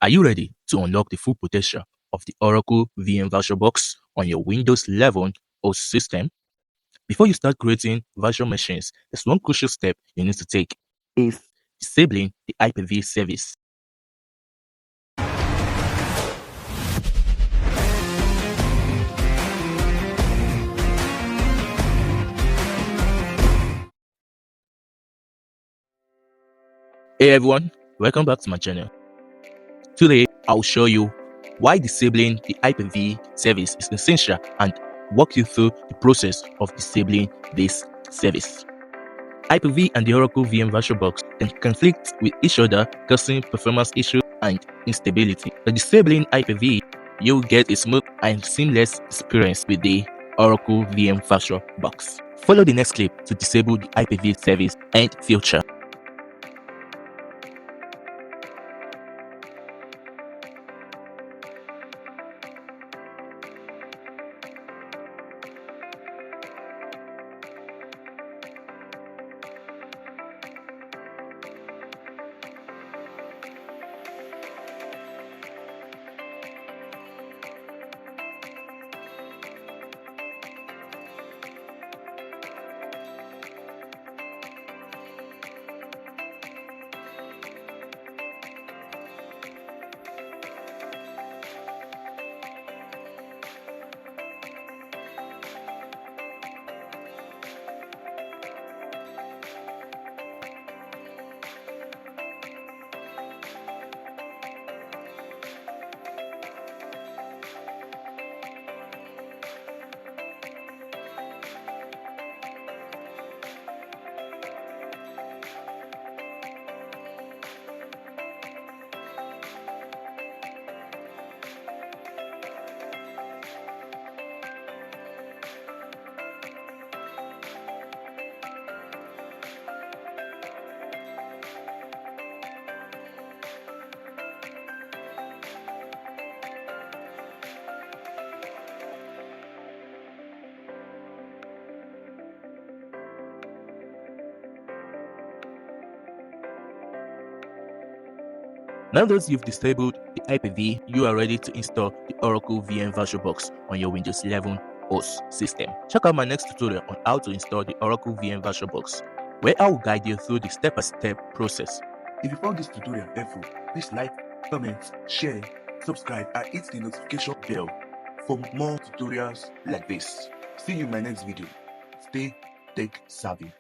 Are you ready to unlock the full potential of the Oracle VM VirtualBox on your Windows 11 OS system? Before you start creating virtual machines, there's one crucial step you need to take: is disabling the Hyper-V service. Hey everyone, welcome back to my channel. Today, I'll show you why disabling the Hyper-V service is essential and walk you through the process of disabling this service. Hyper-V and the Oracle VM VirtualBox can conflict with each other, causing performance issues and instability. By disabling Hyper-V, you'll get a smooth and seamless experience with the Oracle VM VirtualBox. Follow the next clip to disable the Hyper-V service and feature. Now that you've disabled the Hyper-V, you are ready to install the Oracle VM VirtualBox on your Windows 11 OS system. Check out my next tutorial on how to install the Oracle VM VirtualBox, where I will guide you through the step-by-step process. If you found this tutorial helpful, please like, comment, share, subscribe, and hit the notification bell for more tutorials like this. See you in my next video. Stay tech savvy.